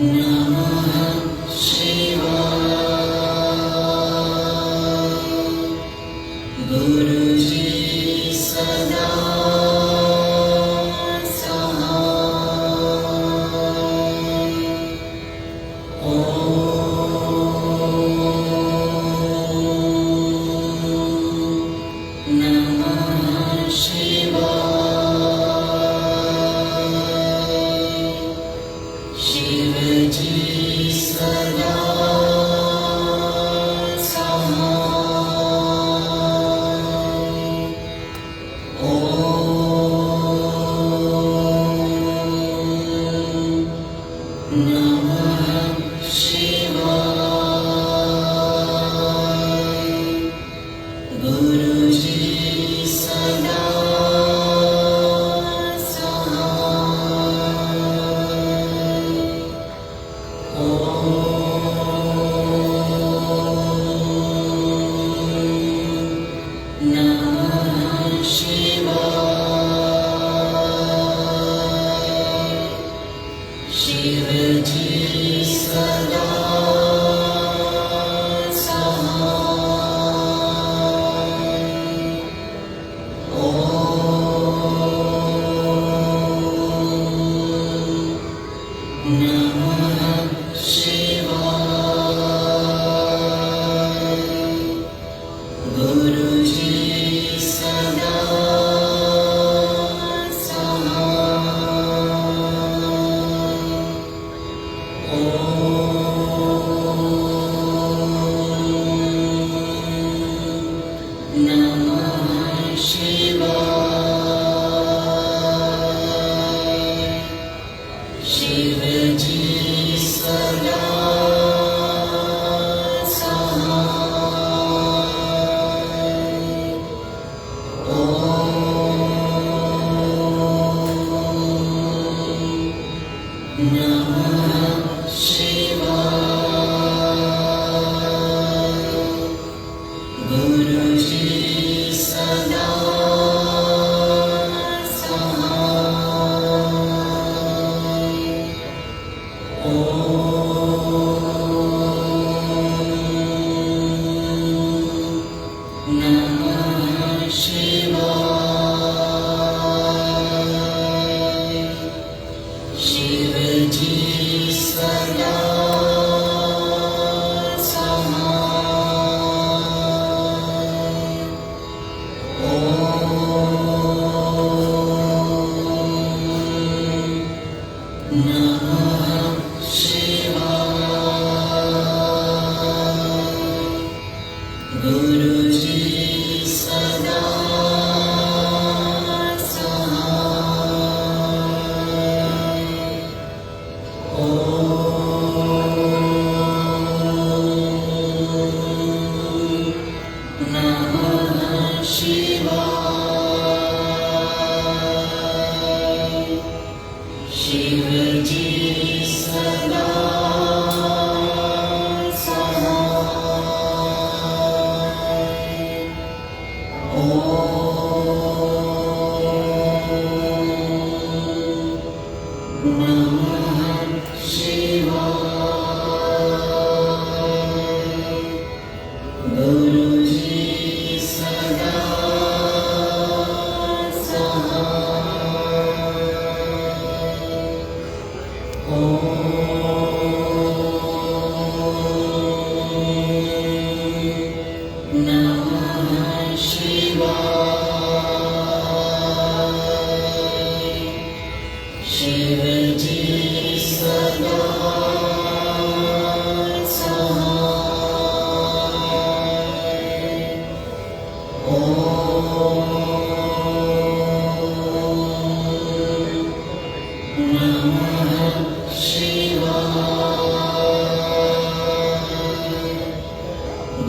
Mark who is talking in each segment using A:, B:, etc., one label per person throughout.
A: Namah Shivaya.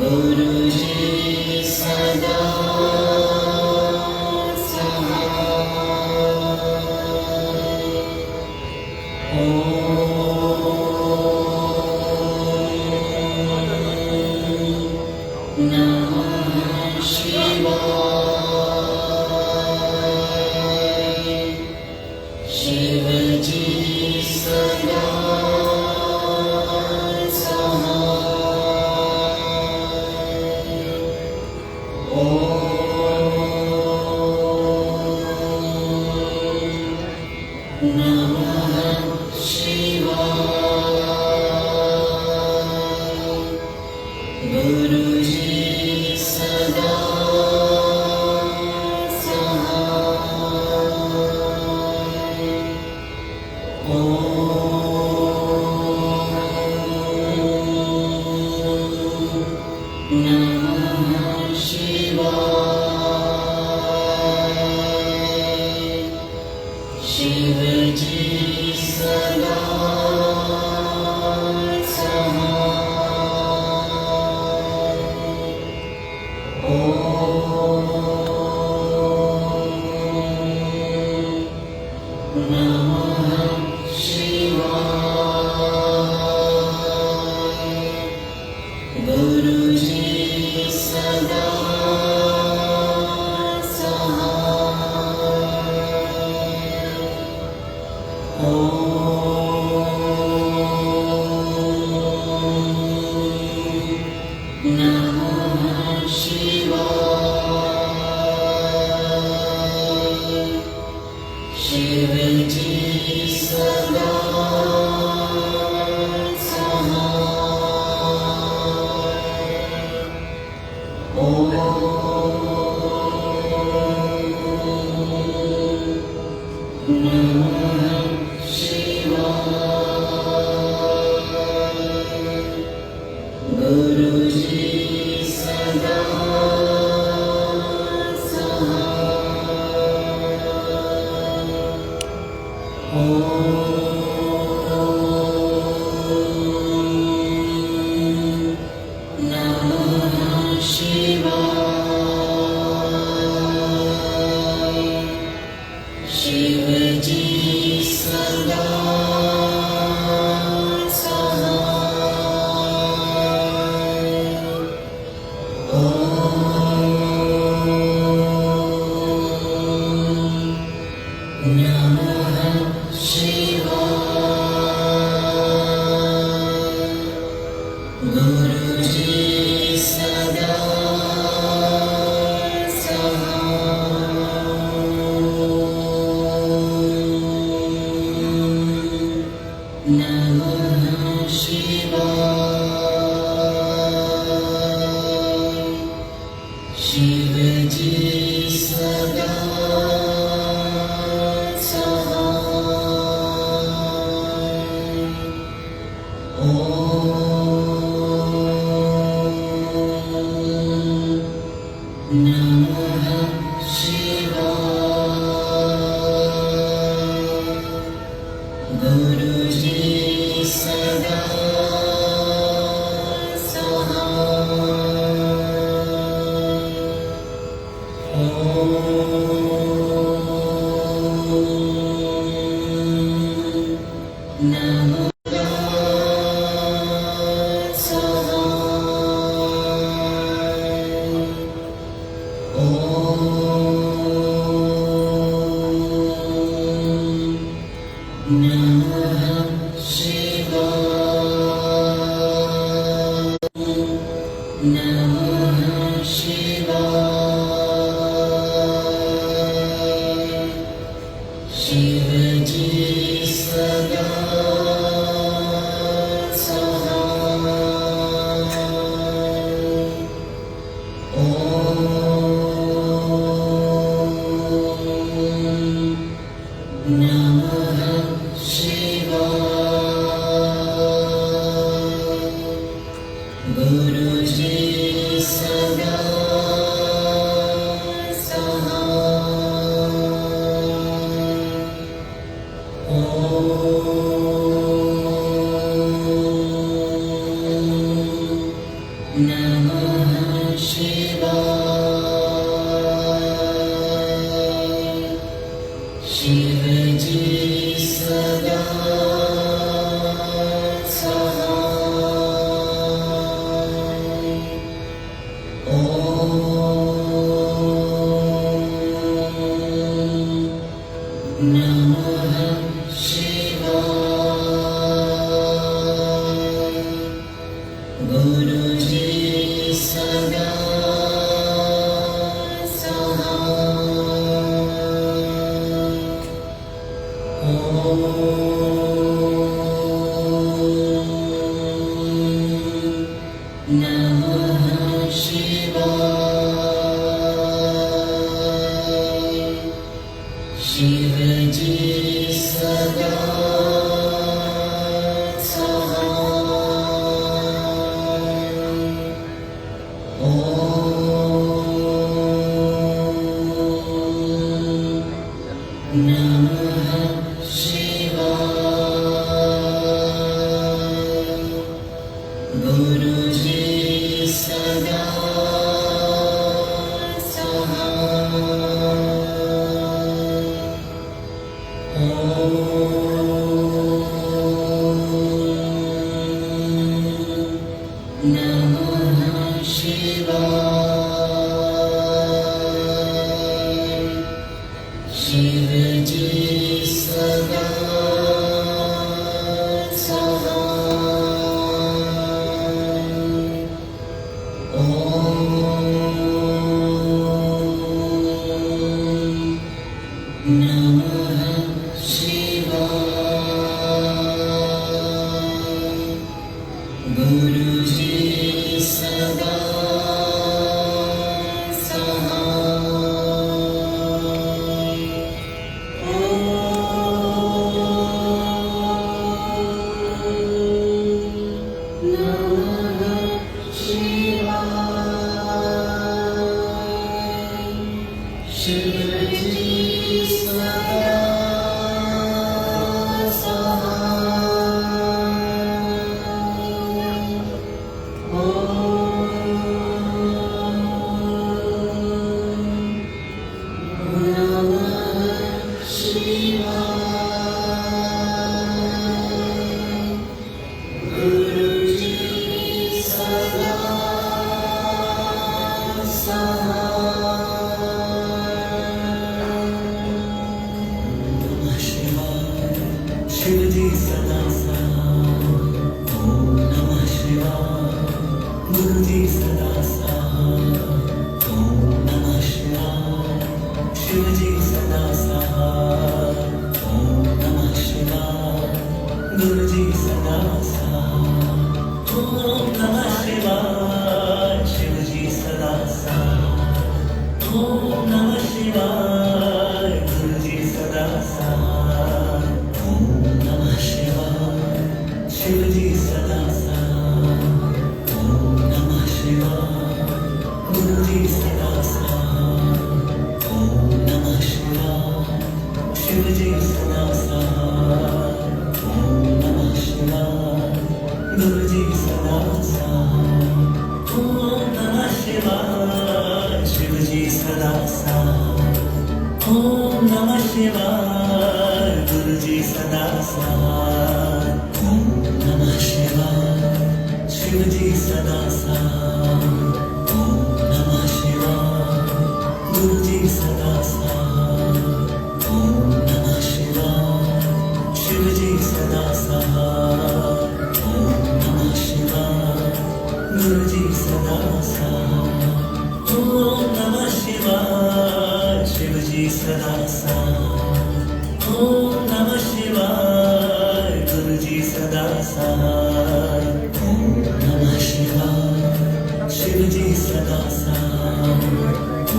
A: गुरुजी सदा सहाय। ओम नमः शिवाय। शिवजी सदा गुरुजी सदा सहाय। ओम नमः शिवाय। शिवजी सदा गुरुजी सदा सहाय। ओम नमः शिवाय। शिवजी सदा सहाय। ओम नमः शिवाय। गुरुजी सदा सहाय। ओम नमः शिवाय। शिवजी सदा सहाय। ओम नमः शिवाय। गुरुजी सदा सहाय। नमः शिवाय। शिवजी सदा सहाय। ओम नमः शिवाय। गुरुजी सदा सहाय। ओम नमः सहाय। ओम नमः शिवाय। नमः शिवाय। शिवजी सदा सहाय। ओम नमः शिवाय। गुरुजी सदा सहाय। नमः शिवाय शिवजी सदा सहाय ॐ नमः शिवाय गुरुजी सदा सहाय ॐ नमः शिवाय शिवजी सदा सहाय ॐ नमः शिवाय गुरुजी सदा सहाय ॐ नमः शिवाय शिवजी सदा सहाय ॐ नमः शिवाय गुरुजी सदा शिवजी सदा सहाय ॐ नमः शिवाय गुरुजी सदा सहाय ॐ नमः शिवाय शिवजी सदा सहाय ॐ नमः शिवाय गुरुजी सदा सहाय ॐ नमः शिवाय शिवजी सदा सहाय ॐ नमः शिवाय गुरुजी सदा सहाय ॐ नमः शिवाय शिवजी सदा सहाय ॐ नमः शिवाय गुरुजी सदा सहाय ॐ नमः शिवाय शिवजी सदा सहाय ॐ नमः शिवाय गुरुजी सदा सहाय ॐ नमः शिवाय शिवजी सदा सहाय ॐ नमः शिवाय गुरुजी सदा सहाय ॐ नमः शिवाय शिवजी सदा सहाय ॐ नमः शिवाय गुरुजी सदा सहाय ॐ नमः शिवाय शिवजी सदा सहाय ॐ नमः शिवाय गुरुजी सदा सहाय ॐ नमः शिवाय शिवजी सदा सहाय ॐ नमः शिवाय गुरुजी सदा सहाय ॐ नमः शिवाय शिवजी सदा सहाय ॐ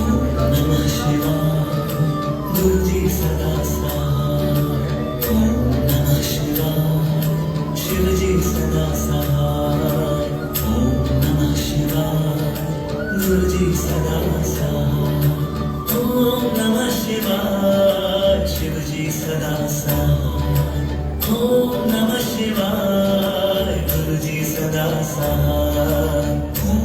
A: नमः शिवाय गुरुजी सदा सहाय ॐ नमः शिवाय शिवजी सदा सहाय ॐ नमः शिवाय गुरुजी सदा सहाय ॐ नमः शिवाय शिवजी सदा सहाय ॐ नमः शिवाय गुरुजी सदा सहाय ॐ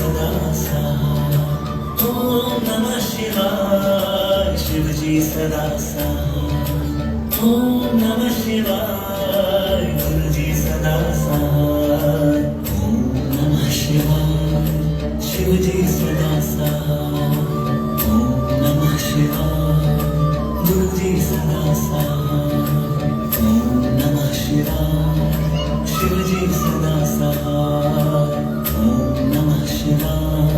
A: सदा साथ, ओम नमः शिवाय शिव जी सदा साथ, ओम नमः शिवाय गुरु जी सदा साथ, ओम नमः शिवाय शिव जी सदा साथ, ओम नमः शिवाय गुरु जी सदा साथ, ओम नमः शिवाय शिव जी सदा साथ, ओम नमः शिवाय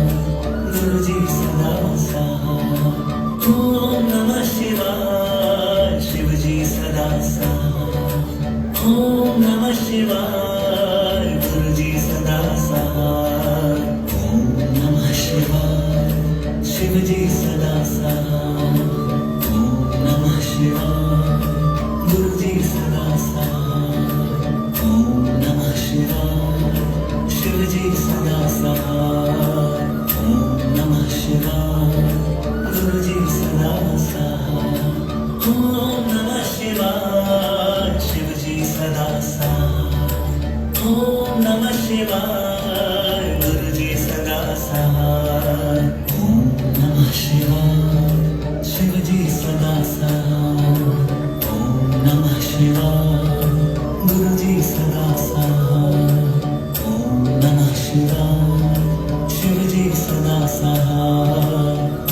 A: गुरु जी सदा साथ, ओम नमः शिवाय शिव जी सदा साथ, ओम नमः शिवाय गुरु जी सदा साथ, ओम नमः शिवाय शिव जी सदा साथ, ओम नमः शिवाय गुरु जी सदा साथ, ओम नमः शिवाय शिव जी सदा साथ, ओम नमः शिवाय गुरु जी सदा साथ, ओम नमः शिवाय शिव जी सदा साथ, ओम नमः शिवाय गुरु जी सदा साथ, ओम नमः शिवाय शिव जी सदा साथ, ओम नमः शिवाय गुरु जी सदा साथ, ओम नमः शिवाय शिव जी सदा साथ,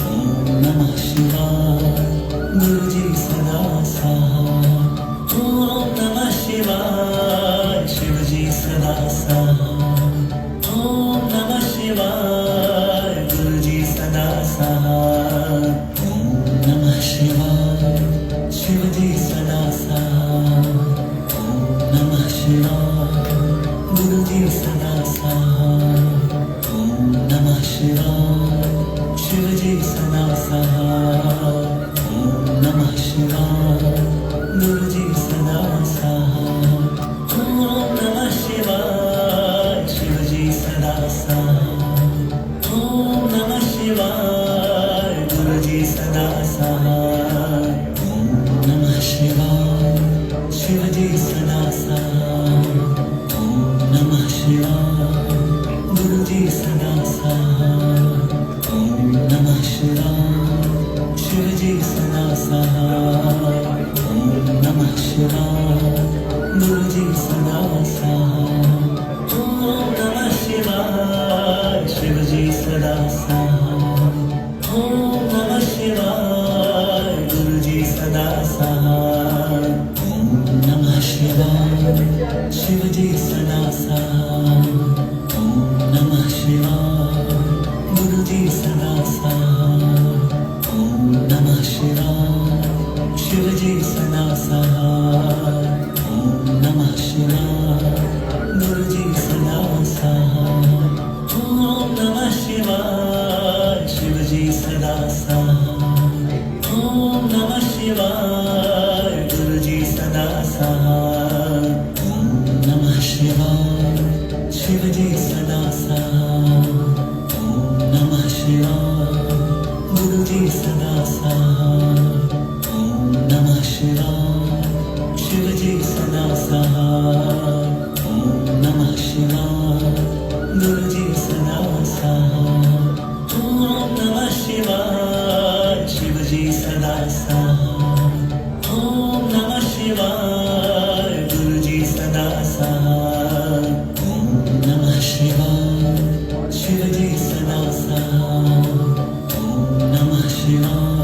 A: ओम नमः शिवाय गुरु जी सदा साथ, ओम नमः शिवाय शिव जी सदा साथ, ओम नमः शिवाय गुरु जी सदा साथ, ओम नमः शिवाय शिव जी सदा साथ, ओम नमः शिवाय गुरु जी सदा साथ, ओम नमः शिवाय शिव जी सदा साथ, ओम नमः शिवाय गुरु जी सदा साथ, ओम नमः शिवाय शिव जी सदा साथ, ओम नमः शिवाय गुरु जी सदा साथ, ओम नमः शिवाय शिव जी सदा साथ, ओम नमः शिवाय गुरु जी सदा साथ, ओम नमः शिवाय शिव जी सदा साथ, ओम नमः शिवाय गुरु जी सदा साथ, ओम नमः शिवाय शिव जी सदा साथ, ओम नमः शिवाय गुरु जी सदा साथ, ओम नमः शिवाय शिव जी सदा साथ, ओम नमः शिवाय गुरु जी सदा साथ, ओम नमः शिवाय शिव जी सदा साथ, ओम नमः शिवाय गुरु जी सदा साथ, ओम नमः शिवाय शिव जी सदा साथ, ओम नमः शिवाय गुरु जी सदा साथ, ओम नमः शिवाय शिव जी सदा साथ, ओम नमः शिवाय गुरु जी सदा साथ, ओम नमः शिवाय शिव जी सदा साथ, ओम नमः शिवाय गुरु जी सदा साथ, ओम नमः शिवाय शिव जी सदा साथ, ओम नमः शिवाय गुरु जी सदा साथ, ओम नमः शिवाय शिव जी सदा साथ, ओम नमः शिवाय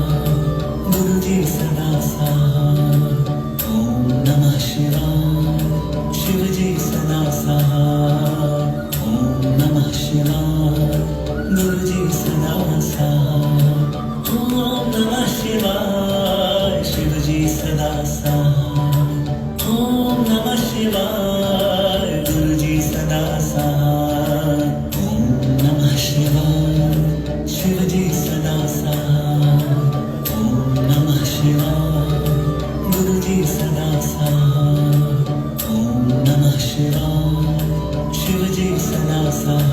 A: गुरु जी सदा साथ, ओम नमः शिवाय शिव जी सदा साथ, ओम नमः शिवाय गुरु जी सदा साथ, ओम नमः शिवाय शिव जी सदा साथ, ओम नमः शिवाय गुरु जी सदा साथ, ओम नमः शिवाय शिव जी सदा साथ, ओम नमः शिवाय गुरु जी सदा साथ, ओम नमः शिवाय शिव जी सदा साथ,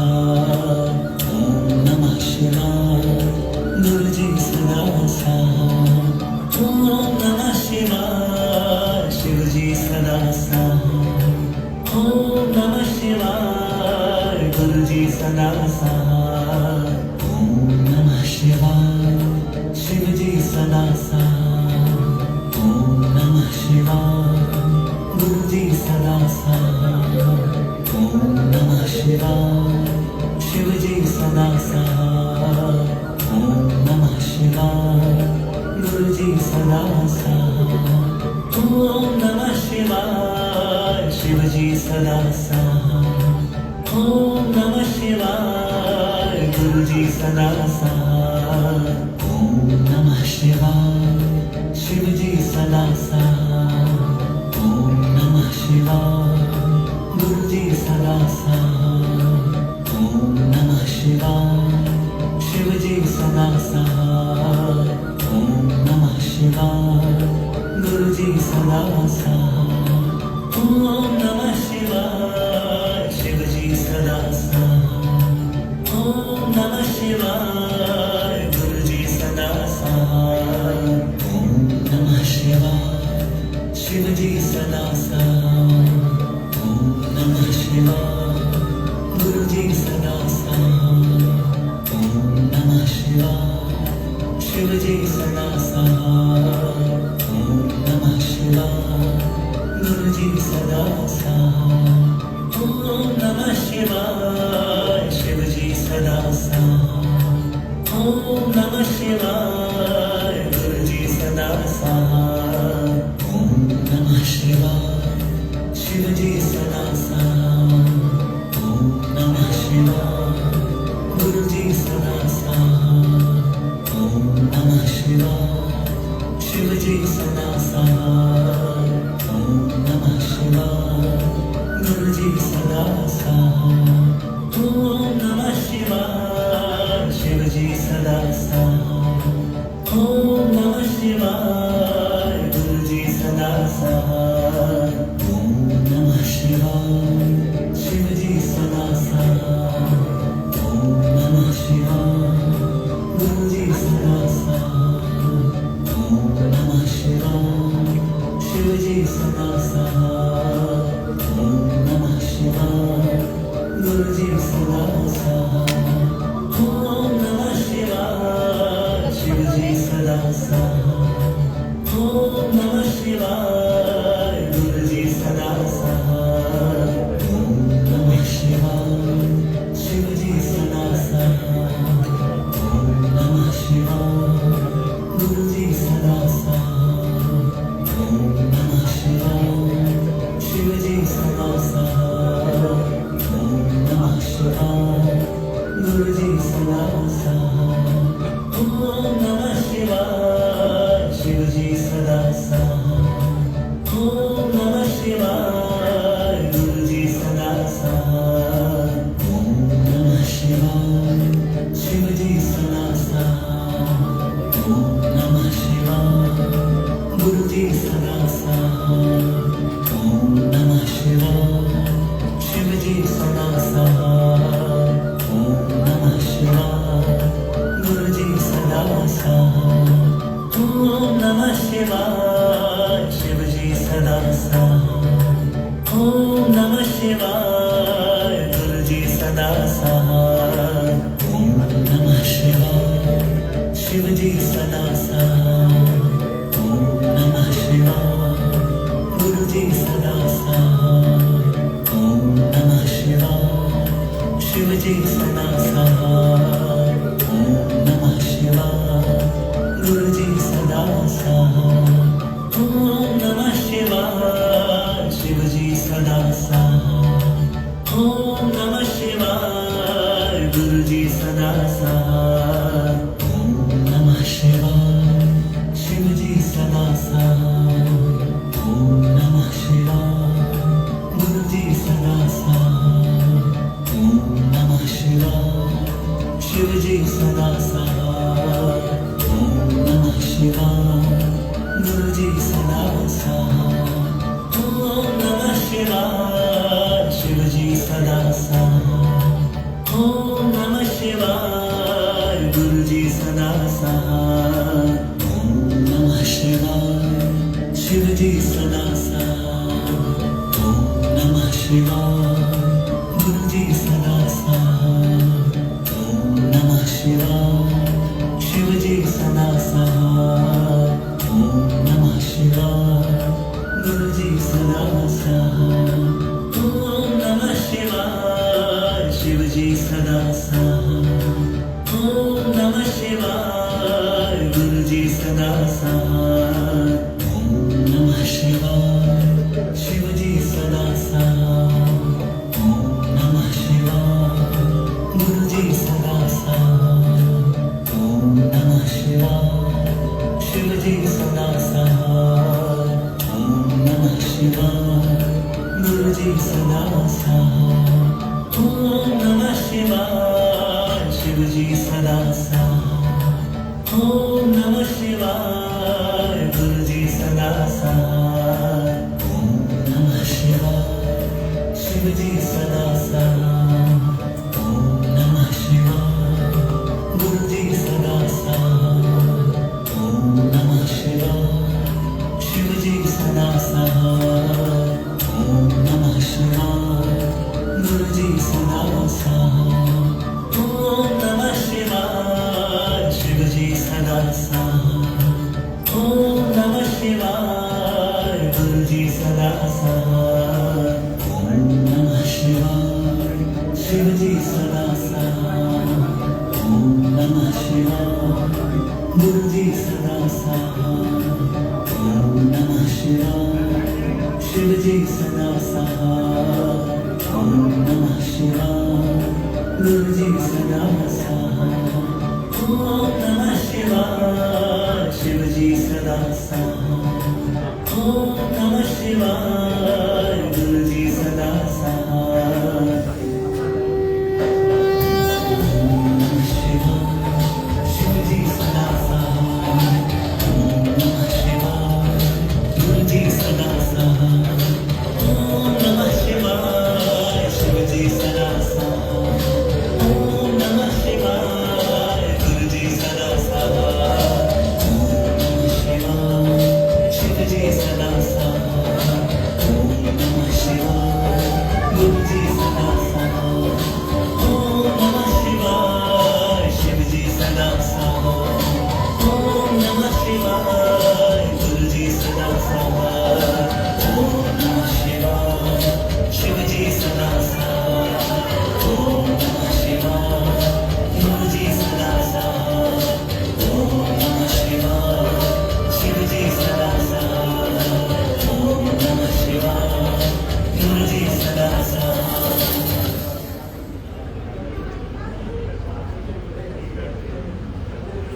A: ओम नमः शिवाय गुरु जी सदा साथ, ओम नमः शिवाय शिव जी सदा साथ, ओम नमः शिवाय गुरु जी सदा साथ, शिवाय शिवजी सदा सहाय ओम नमः शिवाय गुरुजी सदा सहाय ओम नमः शिवाय शिवजी सदा सहाय ओम नमः शिवाय गुरुजी सदा सहाय ओम नमः शिवाय शिवजी सदा सहाय ओम नमः शिवाय गुरुजी सदा सहाय ओम नमः शिवाय शिवजी सदा सहाय ओम नमः शिवाय गुरुजी सदा सहाय ओम नमः शिवाय शिवजी सदा सहाय ओम नमः शिवाय गुरुजी सदा सहाय ओम नमः शिवाय शिवजी सदा सहाय ओम नमः शिवाय गुरुजी सदा सहाय ओम नमः शिवाय शिवजी सदा सहाय ओम नमः शिवाय गुरुजी सदा सहाय ओम नमः शिवाय शिवजी सदा सहाय ओम नमः शिवाय गुरुजी सदा सहाय ओम नमः शिवाय शिवजी सदा सहाय ओम नमः शिवाय गुरुजी सदा सहाय ओम नमः शिवाय शिवजी सदा सहाय ओम नमः शिवाय गुरुजी सदा सहाय ओम नमः शिवाय शिवजी सदा सहाय ओम नमः शिवाय गुरुजी सदा सहाय ओम नमः शिवाय शिवजी सदा सहाय ओम नमः शिवाय गुरुजी सदा सहाय ओम नमः शिवाय शिवजी सदा सहाय ओम नमः शिवाय गुरुजी सदा सहाय ओम नमः शिवाय शिवजी सदा सहाय ओम नमः शिवाय गुरुजी सदा सहाय ओम नमः शिवाय शिवजी सदा सहाय ओम नमः शिवाय गुरुजी सदा सहाय ओम नमः शिवाय शिवजी सदा सहाय ओम नमः शिवाय गुरुजी सदा सहाय ओम नमः शिवाय शिवजी सदा सहाय ओम नमः शिवाय गुरुजी सदा सहाय ओम नमः शिवाय शिवजी सदा सहाय ओम नमः शिवाय गुरुजी सदा सहाय ओम नमः शिवाय शिवजी सदा सहाय ओम नमः शिवाय गुरुजी सदा सहाय ओम नमः शिवाय शिवजी सदा सहाय ओम नमः शिवाय गुरुजी सदा सहाय ओम नमः शिवाय शिवजी सदा सहाय ओम नमः शिवाय गुरुजी सदा सहाय ओम नमः शिवाय शिवजी सदा सहाय ओम नमः शिवाय गुरुजी सदा सहाय ओम नमः शिवाय शिवजी सदा सहाय ओम नमः शिवाय गुरुजी सदा सहाय ओम नमः शिवाय शिवजी सदा सहाय ओम नमः शिवाय गुरुजी सदा सहाय ओम नमः शिवाय शिवजी सदा सहाय ओम नमः शिवाय गुरुजी सदा सहाय ओम नमः शिवाय शिवजी सदा सहाय ओम नमः शिवाय गुरुजी सदा सहाय ओम नमः शिवाय शिवजी सदा सहाय ओम नमः शिवाय गुरुजी सदा सहाय ओम नमः शिवाय सदा साथ ओम नमः शिवाय शिव जी सदा साथ ओम नमः शिवाय गुरु जी सदा साथ ओम नमः शिवाय शिव जी सदा साथ ओम नमः शिवाय गुरु जी सदा साथ ओम नमः शिवाय शिव जी सदा साथ ओम नमः शिवाय गुरु जी सदा साथ ओम नमः शिवाय शिव जी सदा साथ ओम नमः शिवाय गुरु जी सदा साथ ओम नमः शिवाय शिव जी सदा साथ ओम नमः शिवाय गुरु जी सदा साथ ओम नमः शिवाय शिव जी सदा साथ ओम नमः शिवाय गुरु जी सदा